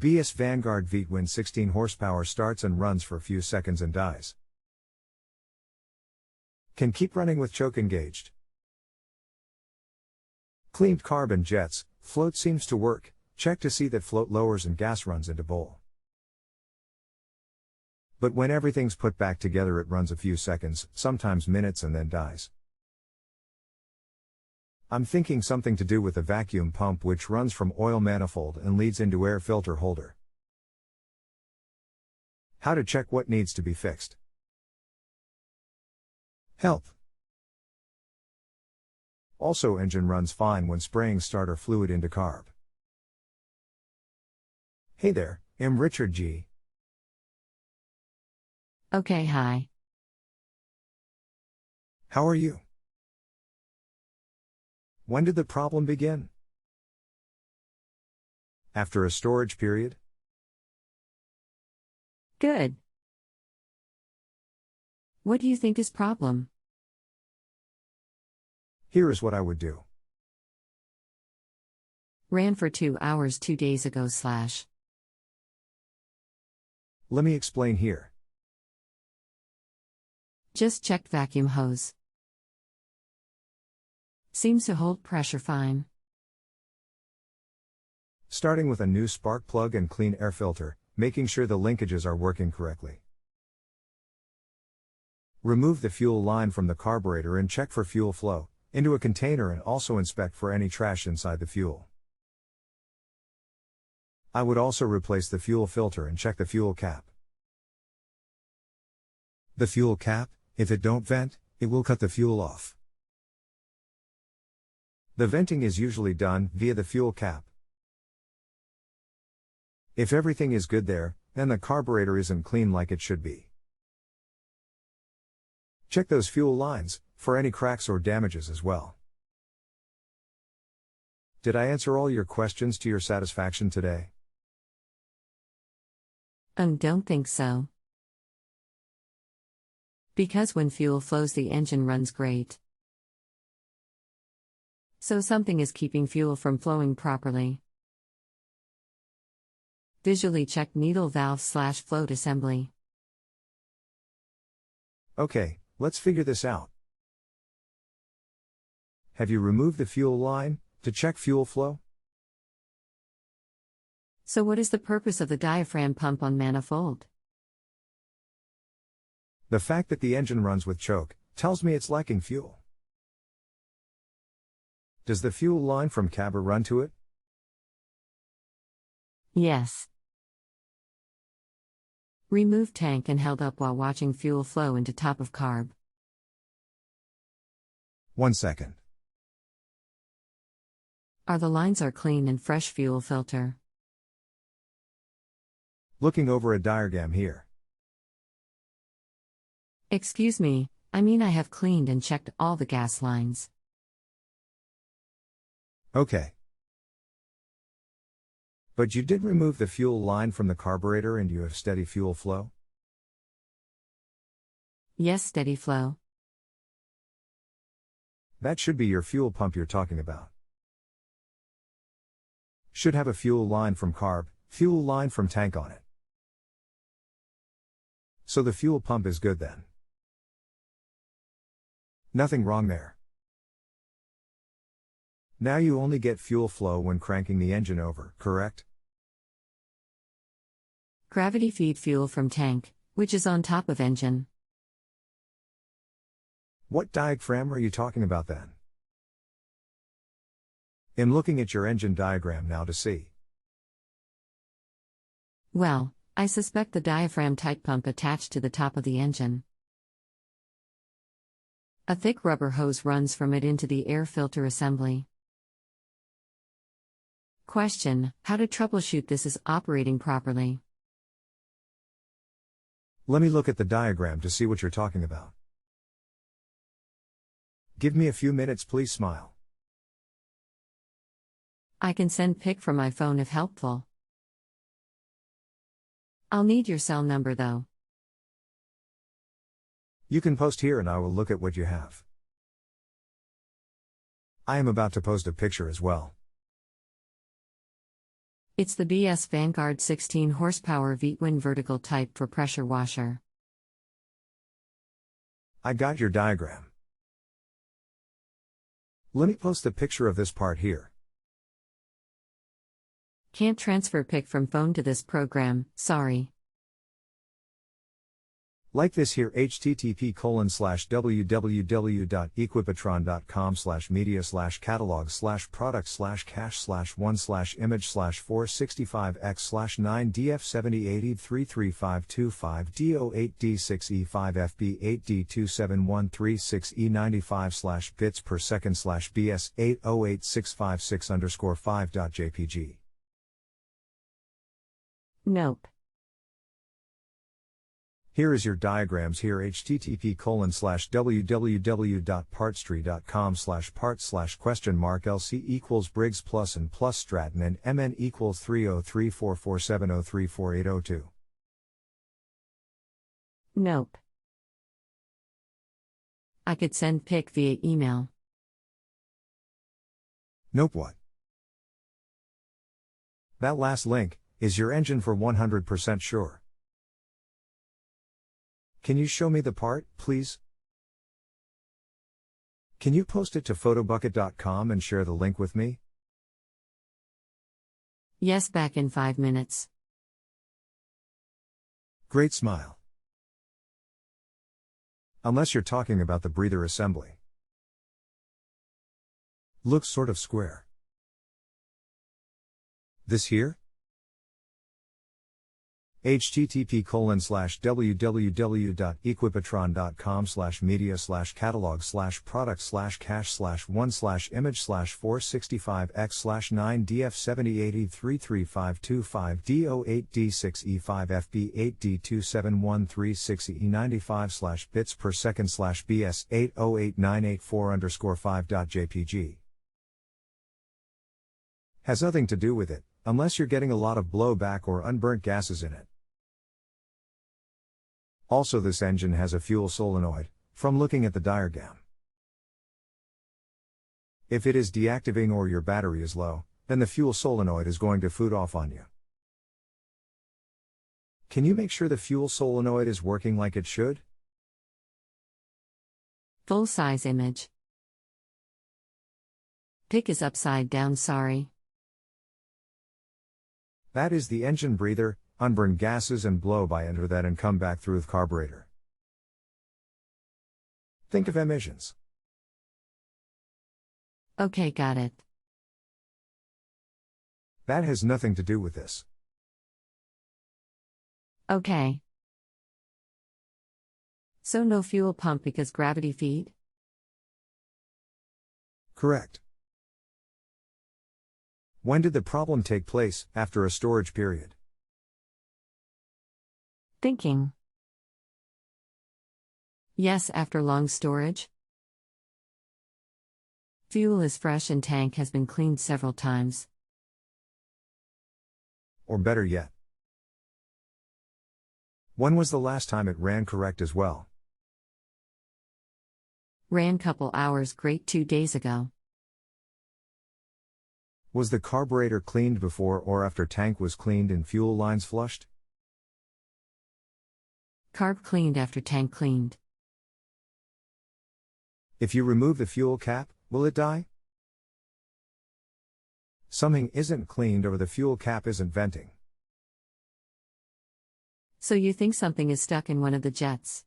BS Vanguard Vtwin 16 horsepower starts and runs for a few seconds and dies. Can keep running with choke engaged. Cleaned carb and jets, float seems to work, check to see that float lowers and gas runs into bowl. But when everything's put back together it runs a few seconds, sometimes minutes and then dies. I'm thinking something to do with the vacuum pump which runs from oil manifold and leads into air filter holder. How to check what needs to be fixed. Help. Also engine runs fine when spraying starter fluid into carb. Hey there, I'm Richard G. Okay, hi. How are you? When did the problem begin? After a storage period? Good. What do you think is problem? Here is what I would do. Ran for 2 hours 2 days ago / Let me explain here. Just checked vacuum hose. Seems to hold pressure fine. Starting with a new spark plug and clean air filter, making sure the linkages are working correctly. Remove the fuel line from the carburetor and check for fuel flow into a container and also inspect for any trash inside the fuel. I would also replace the fuel filter and check the fuel cap. The fuel cap, if it don't vent, it will cut the fuel off. The venting is usually done via the fuel cap. If everything is good there, then the carburetor isn't clean like it should be. Check those fuel lines for any cracks or damages as well. Did I answer all your questions to your satisfaction today? Don't think so. Because when fuel flows the engine runs great. So something is keeping fuel from flowing properly. Visually check needle valve / float assembly. Okay, let's figure this out. Have you removed the fuel line to check fuel flow? So what is the purpose of the diaphragm pump on manifold? The fact that the engine runs with choke tells me it's lacking fuel. Does the fuel line from carb run to it? Yes. Remove tank and held up while watching fuel flow into top of carb. 1 second. Are the lines are clean and fresh fuel filter? Looking over a diagram here. Excuse me, I mean I have cleaned and checked all the gas lines. Okay. But you did remove the fuel line from the carburetor and you have steady fuel flow? Yes, steady flow. That should be your fuel pump you're talking about. Should have a fuel line from carb, fuel line from tank on it. So the fuel pump is good then. Nothing wrong there. Now you only get fuel flow when cranking the engine over, correct? Gravity feed fuel from tank, which is on top of engine. What diaphragm are you talking about then? I'm looking at your engine diagram now to see. Well, I suspect the diaphragm type pump attached to the top of the engine. A thick rubber hose runs from it into the air filter assembly. Question: how to troubleshoot this is operating properly? Let me look at the diagram to see what you're talking about. Give me a few minutes, please. Smile. I can send pic from my phone if helpful. I'll need your cell number though. You can post here and I will look at what you have. I am about to post a picture as well. It's the BS Vanguard 16 horsepower Vtwin vertical type for pressure washer. I got your diagram. Let me post a picture of this part here. Can't transfer pic from phone to this program, sorry. Like this here http://www.equipatron.com/media/catalog/cache/1/image/465x/9df78833525do8d6e5fb8d27136e95/bits per second/bs8086566_bits. Here is your diagrams here http://www.partstree.com/part/question_lc equals Briggs plus and plus Stratton and MN equals 3034470344802. Nope. I could send pic via email. Nope what? That last link, is your engine for 100% sure? Can you show me the part, please? Can you post it to photobucket.com and share the link with me? Yes, back in 5 minutes. Great smile. Unless you're talking about the breather assembly. Looks sort of square. This here? http://www.equipatron.com/media/catalog/product/cache/1/image/465x/9df78833525do8d6e5fb8d27136e95/bits per second/bs8089845.jpg. Has nothing to do with it, unless you're getting a lot of blowback or unburnt gases in it. Also, this engine has a fuel solenoid, from looking at the diagram. If it is deactivating or your battery is low, then the fuel solenoid is going to foot off on you. Can you make sure the fuel solenoid is working like it should? Full-size image. Pic is upside down, sorry. That is the engine breather, unburn gases and blow by enter that and come back through the carburetor. Think of emissions. Okay, got it. That has nothing to do with this. Okay. So no fuel pump because gravity feed? Correct. When did the problem take place? After a storage period. Thinking. Yes, after long storage. Fuel is fresh and tank has been cleaned several times. Or better yet, when was the last time it ran correct as well? Ran couple hours great 2 days ago. Was the carburetor cleaned before or after tank was cleaned and fuel lines flushed? Carb cleaned after tank cleaned. If you remove the fuel cap, will it die? Something isn't cleaned or the fuel cap isn't venting. So you think something is stuck in one of the jets?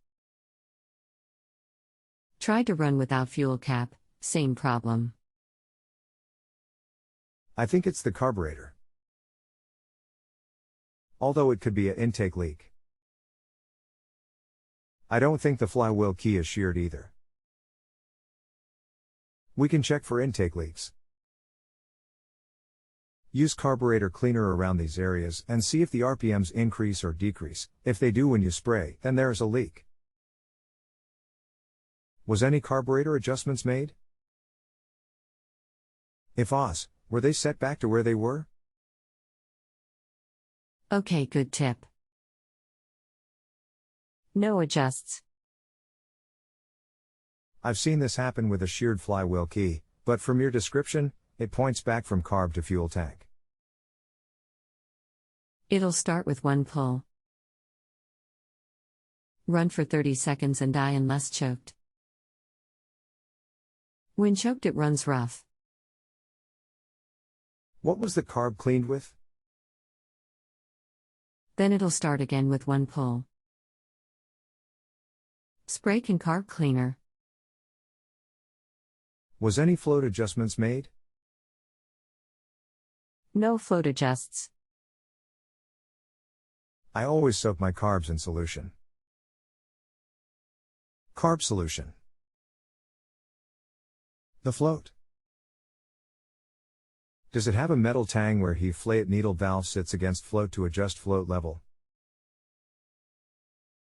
Tried to run without fuel cap, same problem. I think it's the carburetor. Although it could be an intake leak. I don't think the flywheel key is sheared either. We can check for intake leaks. Use carburetor cleaner around these areas and see if the RPMs increase or decrease. If they do when you spray, then there is a leak. Was any carburetor adjustments made? If OS, were they set back to where they were? Okay, good tip. No adjusts. I've seen this happen with a sheared flywheel key, but from your description, it points back from carb to fuel tank. It'll start with one pull. Run for 30 seconds and die unless choked. When choked, it runs rough. What was the carb cleaned with? Then it'll start again with one pull. Spray can carb cleaner. Was any float adjustments made? No float adjusts. I always soak my carbs in solution. Carb solution. The float. Does it have a metal tang where he flayet needle valve sits against float to adjust float level?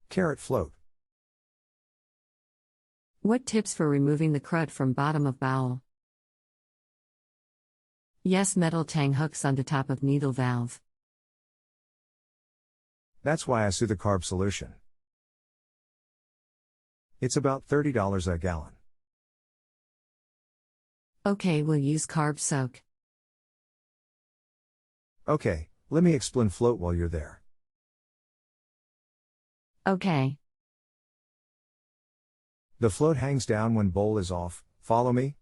Carrot float. What tips for removing the crud from bottom of bowel? Yes, metal tang hooks on the top of needle valve. That's why I sue the carb solution. It's about $30 a gallon. Okay, we'll use carb soak. Okay, let me explain float while you're there. Okay. The float hangs down when bowl is off, follow me?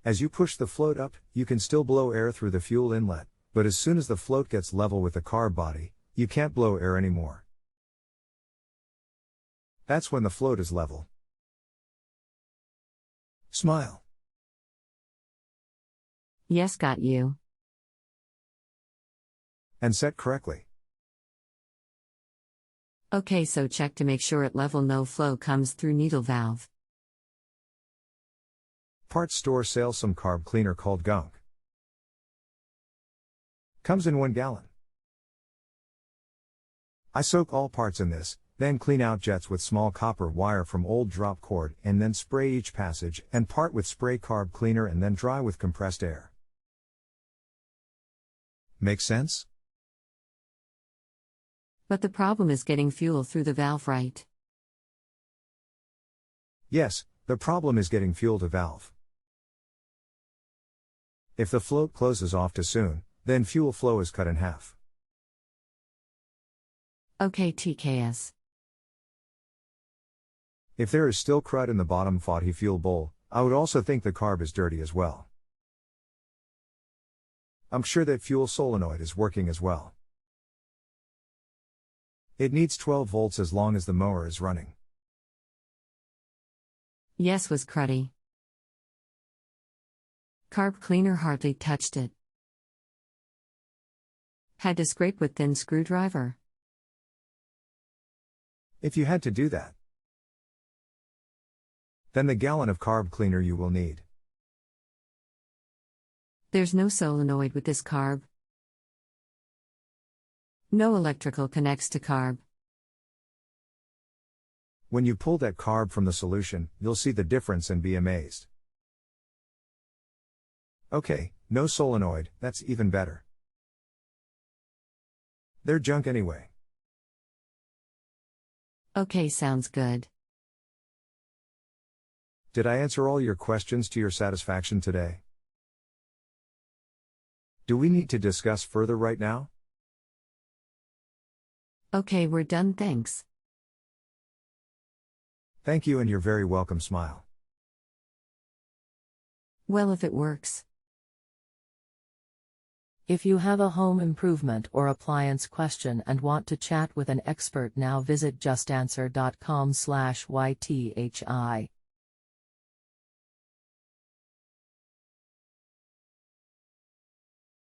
As you push the float up, you can still blow air through the fuel inlet, but as soon as the float gets level with the carb body, you can't blow air anymore. That's when the float is level. Smile. Yes, got you. And set correctly. Okay, so check to make sure at level no flow comes through needle valve. Parts store sells some carb cleaner called gunk. Comes in 1 gallon. I soak all parts in this, then clean out jets with small copper wire from old drop cord and then spray each passage and part with spray carb cleaner and then dry with compressed air. Make sense? But the problem is getting fuel through the valve, right? Yes, the problem is getting fuel to valve. If the float closes off too soon, then fuel flow is cut in half. Okay, TKS. If there is still crud in the bottom faulty fuel bowl, I would also think the carb is dirty as well. I'm sure that fuel solenoid is working as well. It needs 12 volts as long as the mower is running. Yes, was cruddy. Carb cleaner hardly touched it. Had to scrape with thin screwdriver. If you had to do that, then the gallon of carb cleaner you will need. There's no solenoid with this carb. No electrical connects to carb. When you pull that carb from the solution, you'll see the difference and be amazed. Okay, no solenoid, that's even better. They're junk anyway. Okay, sounds good. Did I answer all your questions to your satisfaction today? Do we need to discuss further right now? Okay, we're done, thanks. Thank you and you're very welcome, smile. Well, if it works. If you have a home improvement or appliance question and want to chat with an expert now, visit JustAnswer.com/YTHI.